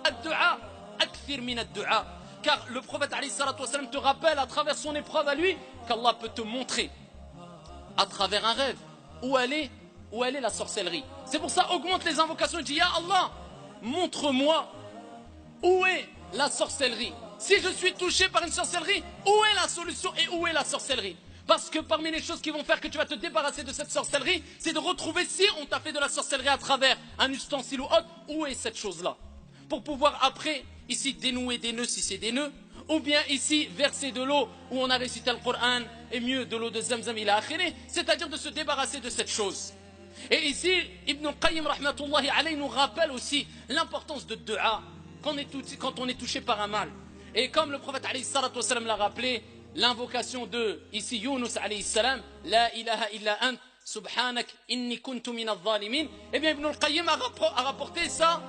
ad-du'a akthir min ad-du'a. Car le prophète alayhi salatu wassalam te rappelle à travers son épreuve à lui qu'Allah peut te montrer à travers un rêve où elle est la sorcellerie. C'est pour ça augmente les invocations et dit ya Allah, montre-moi où est la sorcellerie. Si je suis touché par une sorcellerie, où est la solution et où est la sorcellerie? Parce que parmi les choses qui vont faire que tu vas te débarrasser de cette sorcellerie, c'est de retrouver si on t'a fait de la sorcellerie à travers un ustensile ou autre, où est cette chose-là? Pour pouvoir après, ici, dénouer des nœuds si c'est des nœuds, ou bien ici, verser de l'eau où on a récité le Coran, et mieux de l'eau de Zamzam il a akhiré, c'est-à-dire de se débarrasser de cette chose. Et ici, Ibn Qayyim rahmatullahi alayhi nous rappelle aussi l'importance de dua quand on est touché par un mal. Et comme le prophète alayhi salatu wassalam l'a rappelé, l'invocation de ici Yunus alayhi salam, la ilaha illa ant, subhanak inni kuntu min al-zalimin, et bien Ibn al-Qayyim a rapporté ça,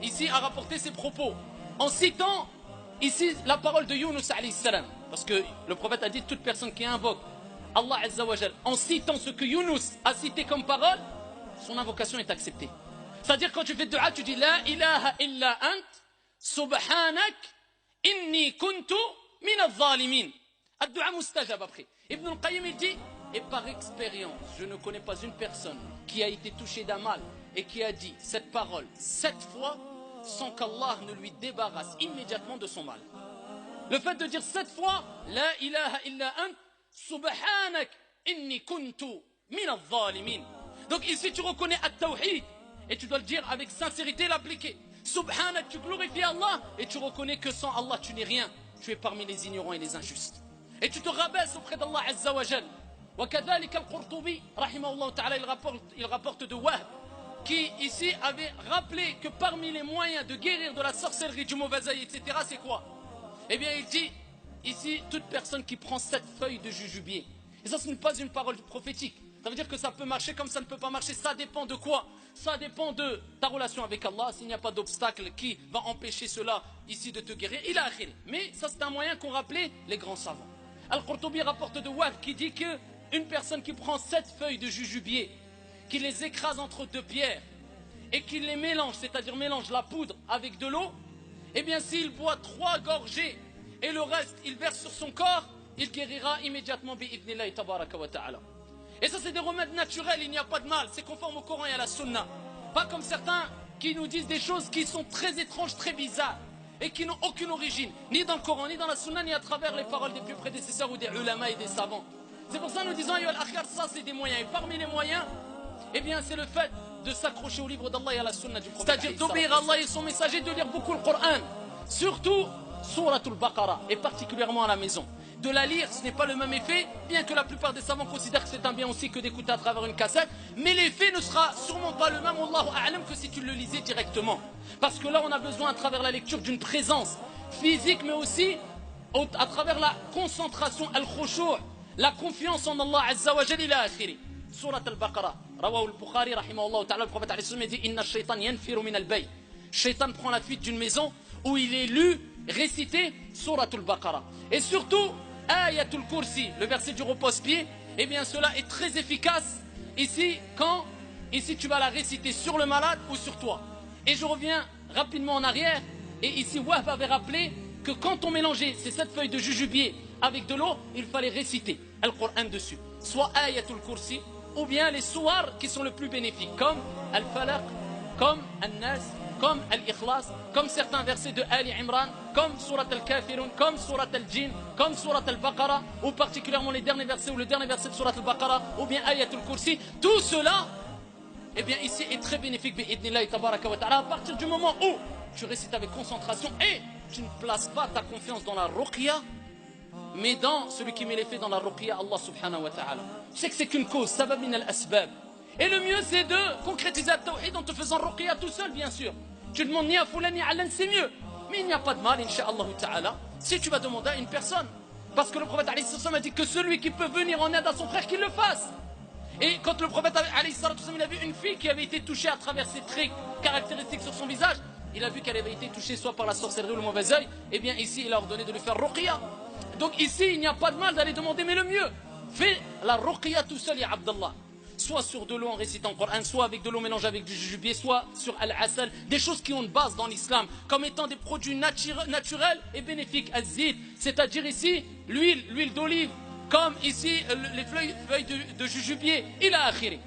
ici a rapporté ses propos, en citant ici la parole de Yunus alayhi salam. Parce que le prophète a dit toute personne qui invoque Allah azza wa jal en citant ce que Yunus a cité comme parole, son invocation est acceptée. C'est-à-dire quand tu fais dua, tu dis la ilaha illa ant, subhanak inni kuntu min al-zalimin. Ad-du'a mustajab après. Ibn al-Qayyim il dit, et par expérience, je ne connais pas une personne qui a été touchée d'un mal et qui a dit cette parole 7 fois sans qu'Allah ne lui débarrasse immédiatement de son mal. Le fait de dire 7 fois la ilaha illa ant subhanak inni kuntu min al-zalimin. Donc ici tu reconnais at-tawhid et tu dois le dire avec sincérité et l'appliquer. Subhanak, tu glorifies Allah et tu reconnais que sans Allah tu n'es rien. Tu es parmi les ignorants et les injustes. Et tu te rabaisses auprès d'Allah Azza wa Jal. وكذلك القرطبي رحمه الله تعالى il rapporte de Wahb qui ici avait rappelé que parmi les moyens de guérir de la sorcellerie, du mauvais œil, etc. c'est quoi? Eh bien il dit ici toute personne qui prend 7 feuilles de jujubier. Et ça ce n'est pas une parole prophétique. Ça veut dire que ça peut marcher comme ça ne peut pas marcher. Ça dépend de quoi? Ça dépend de ta relation avec Allah. S'il n'y a pas d'obstacle qui va empêcher cela ici de te guérir, il a akhir. Mais ça c'est un moyen qu'ont rappelé les grands savants. Al-Qurtubi rapporte de Wahb qui dit que une personne qui prend 7 feuilles de jujubier, qui les écrase entre 2 pierres et qui les mélange, c'est-à-dire mélange la poudre avec de l'eau, eh bien s'il boit 3 gorgées et le reste il verse sur son corps, il guérira immédiatement bi'idhnillahi tabaraka wa ta'ala. Et ça c'est des remèdes naturels, il n'y a pas de mal, c'est conforme au Coran et à la Sunna. Pas comme certains qui nous disent des choses qui sont très étranges, très bizarres et qui n'ont aucune origine, ni dans le Coran, ni dans la Sunna, ni à travers les paroles des plus prédécesseurs ou des ulama et des savants. C'est pour ça que nous disons, ça c'est des moyens. Et parmi les moyens, eh bien c'est le fait de s'accrocher au livre d'Allah et à la Sunna du prophète. C'est-à-dire d'obéir à Allah et son messager, de lire beaucoup le Coran. Surtout, Suratul Baqarah, et particulièrement à la maison. De la lire, ce n'est pas le même effet, bien que la plupart des savants considèrent que c'est un bien aussi que d'écouter à travers une cassette, mais l'effet ne sera sûrement pas le même, Allahu a'lam, que si tu le lisais directement. Parce que là, on a besoin à travers la lecture d'une présence physique, mais aussi à travers la concentration, al-khushu', la confiance en Allah Azza wa Jalla ila akhiri. Surat al-Baqarah, rawahu al-Bukhari rahimahullah ta'ala, le prophète alayhi salam dit inna ash-shaytan yanfiru min al-bay. Shaytan prend la fuite d'une maison où il est lu, récité Surat al-Baqarah. Et surtout Ayatul Kursi, le verset du repose-pied, eh bien cela est très efficace ici quand tu vas la réciter sur le malade ou sur toi. Et je reviens rapidement en arrière, et ici Wahb avait rappelé que quand on mélangeait ces 7 feuilles de jujubier avec de l'eau, il fallait réciter le Coran dessus, soit Ayatul Kursi ou bien les souars qui sont le plus bénéfiques, comme Al-Falaq, comme Al-Nas, comme Al-Ikhlas, comme certains versets de Ali Imran, comme Surat Al-Kafirun, comme Surat Al-Jin, comme Surat Al-Baqarah, ou particulièrement les derniers versets, ou le dernier verset de Surat Al-Baqarah, ou bien Ayatul Kursi. Tout cela, eh bien ici est très bénéfique, bi'idhnillahi tabaraka wa ta'ala, à partir du moment où tu récites avec concentration et tu ne places pas ta confiance dans la ruqya, mais dans celui qui met l'effet dans la ruqya, Allah subhanahu wa ta'ala. Tu sais que c'est qu'une cause, sabab min al-asbab. Et le mieux c'est de concrétiser le tawhid en te faisant ruqya tout seul, bien sûr. Tu demandes ni à Foulan ni à Alan, c'est mieux. Mais il n'y a pas de mal, incha'Allah ta'ala, si tu vas demander à une personne. Parce que le prophète alayhi salam a dit que celui qui peut venir en aide à son frère, qu'il le fasse. Et quand le prophète alayhi salam il a vu une fille qui avait été touchée à travers ses traits caractéristiques sur son visage, il a vu qu'elle avait été touchée soit par la sorcellerie ou le mauvais œil, et bien ici il a ordonné de lui faire ruqya. Donc ici il n'y a pas de mal d'aller demander, mais le mieux, fais la ruqya tout seul, ya Abdallah. soit sur de l'eau en récitant le Coran, soit avec de l'eau mélangée avec du jujubier, soit sur al-asal, des choses qui ont une base dans l'islam, comme étant des produits naturels et bénéfiques, az-zid, c'est-à-dire ici l'huile d'olive, comme ici les feuilles de jujubier, il a akhiri.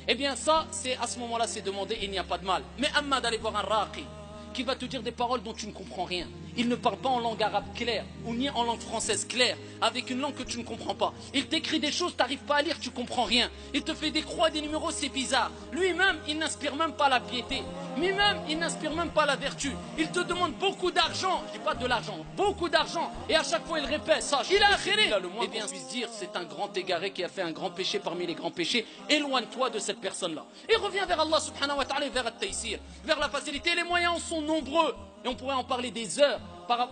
Eh bien ça, c'est à ce moment-là, c'est demandé, il n'y a pas de mal. Mais amma d'aller voir un raqi, qui va te dire des paroles dont tu ne comprends rien. Il ne parle pas en langue arabe claire, ou ni en langue française claire, avec une langue que tu ne comprends pas. Il t'écrit des choses, tu n'arrives pas à lire, tu ne comprends rien. Il te fait des croix, des numéros, c'est bizarre. Lui-même, il n'inspire même pas la piété. Lui-même, il n'inspire même pas la vertu. Il te demande beaucoup d'argent, je dis pas de l'argent, beaucoup d'argent. Et à chaque fois, il répète, sache, il a akhiri. Eh bien, puisse dire, c'est un grand égaré qui a fait un grand péché parmi les grands péchés. Éloigne-toi de cette personne-là. Et reviens vers Allah subhanahu wa ta'ala, vers al-taysir, vers la facilité. Les moyens en sont nombreux. Et on pourrait en parler des heures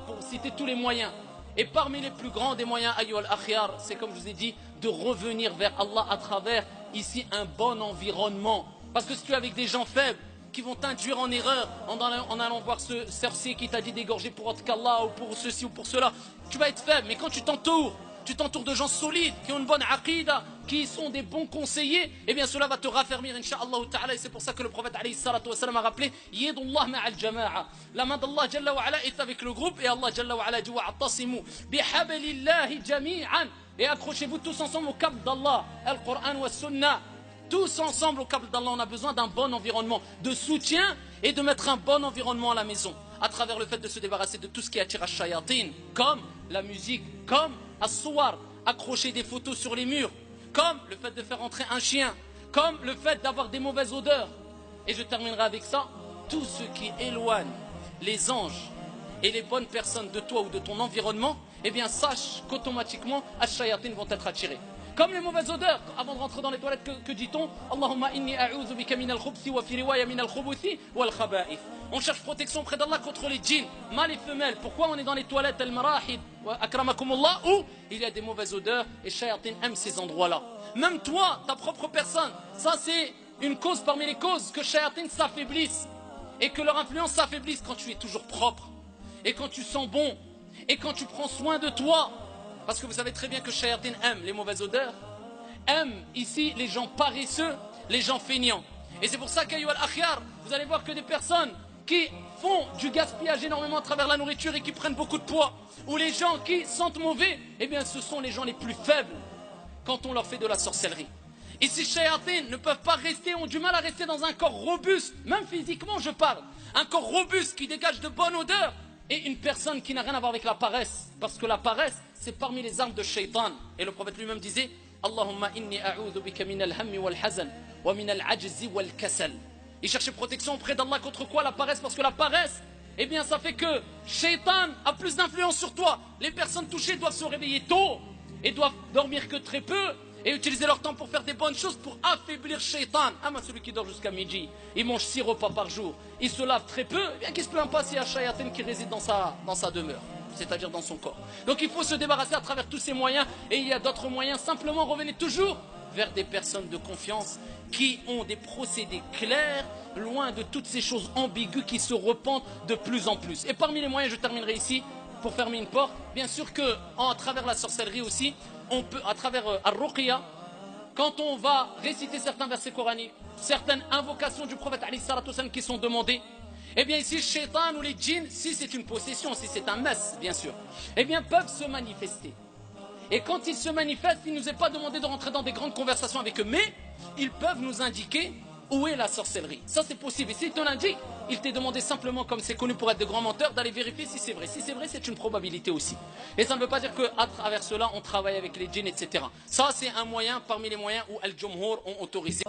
pour citer tous les moyens. Et parmi les plus grands des moyens, ayyuhal akhyar, c'est comme je vous ai dit, de revenir vers Allah à travers ici un bon environnement. Parce que si tu es avec des gens faibles, qui vont t'induire en erreur en allant voir ce sorcier qui t'a dit d'égorger pour autre qu'Allah ou pour ceci ou pour cela, tu vas être faible. Mais quand tu t'entoures de gens solides, qui ont une bonne aqida, qui sont des bons conseillers, eh bien cela va te raffermir, incha'Allah ta'ala. Et c'est pour ça que le prophète alayhi salatu wa salam a rappelé Yedullah ma'al jama'a. La main d'Allah jalla wa ala est avec le groupe, et Allah jalla wa ala dit wa'tasimu bihablillahi jami'an. Et accrochez-vous tous ensemble au câble d'Allah, al-Qur'an wa sunnah. Tous ensemble au câble d'Allah, on a besoin d'un bon environnement de soutien et de mettre un bon environnement à la maison, à travers le fait de se débarrasser de tout ce qui attire à shayatin, comme la musique, comme as-suwar, accrocher des photos sur les murs, comme le fait de faire entrer un chien, comme le fait d'avoir des mauvaises odeurs. Et je terminerai avec ça, tout ce qui éloigne les anges et les bonnes personnes de toi ou de ton environnement, eh bien sache qu'automatiquement, ash-shayatin vont être attirés. Comme les mauvaises odeurs, avant de rentrer dans les toilettes, que dit-on? Allahumma inni a'udhu bika min al-khubthi wa fi riwaya min al-khubuthi wal khaba'ith. On cherche protection auprès d'Allah contre les djinns, mâles et femelles. Pourquoi on est dans les toilettes al-marahid wa akramakumullah, où il y a des mauvaises odeurs et shayatin aime ces endroits-là. Même toi, ta propre personne, ça c'est une cause parmi les causes que shayatin s'affaiblissent et que leur influence s'affaiblisse quand tu es toujours propre et quand tu sens bon et quand tu prends soin de toi. Parce que vous savez très bien que shayatin aime les mauvaises odeurs, aime ici les gens paresseux, les gens feignants. Et c'est pour ça qu'ayyuhal akhyar, vous allez voir que des personnes qui font du gaspillage énormément à travers la nourriture et qui prennent beaucoup de poids, ou les gens qui sentent mauvais, eh bien ce sont les gens les plus faibles quand on leur fait de la sorcellerie. Et ces shayatin ne peuvent pas rester, ont du mal à rester dans un corps robuste, même physiquement je parle, un corps robuste qui dégage de bonnes odeurs, et une personne qui n'a rien à voir avec la paresse, parce que la paresse c'est parmi les armes de shaitan. Et le prophète lui-même disait Allahumma inni a'udhu bika min al-hammi wal-hazan wa min al-ajzi wal-kasal. Il cherchait protection auprès d'Allah contre quoi? La paresse. Parce que la paresse, eh bien ça fait que shaitan a plus d'influence sur toi. Les personnes touchées doivent se réveiller tôt et doivent dormir que très peu et utiliser leur temps pour faire des bonnes choses pour affaiblir shaitan. Ah mais celui qui dort jusqu'à midi, il mange 6 repas par jour, il se lave très peu, eh bien qu'est-ce qui se plaint pas s'il y a shaitan qui réside dans sa demeure, c'est-à-dire dans son corps. Donc il faut se débarrasser à travers tous ces moyens, et il y a d'autres moyens. Simplement revenez toujours vers des personnes de confiance qui ont des procédés clairs, loin de toutes ces choses ambiguës qui se repentent de plus en plus. Et parmi les moyens, je terminerai ici pour fermer une porte, bien sûr que à travers la sorcellerie aussi, on peut, à travers ar-ruqya, quand on va réciter certains versets coraniques, certaines invocations du prophète alayhi salatu wa salam qui sont demandées, eh bien ici, le shaitan ou les djinns, si c'est une possession, si c'est un mess, bien sûr, eh bien peuvent se manifester. Et quand ils se manifestent, il ne nous est pas demandé de rentrer dans des grandes conversations avec eux, mais ils peuvent nous indiquer où est la sorcellerie. Ça c'est possible. Et s'ils te l'indiquent, il t'est demandé simplement, comme c'est connu pour être de grands menteurs, d'aller vérifier si c'est vrai. Si c'est vrai, c'est une probabilité aussi. Et ça ne veut pas dire qu'à travers cela, on travaille avec les djinns, etc. Ça c'est un moyen parmi les moyens où Al-Jumhur ont autorisé.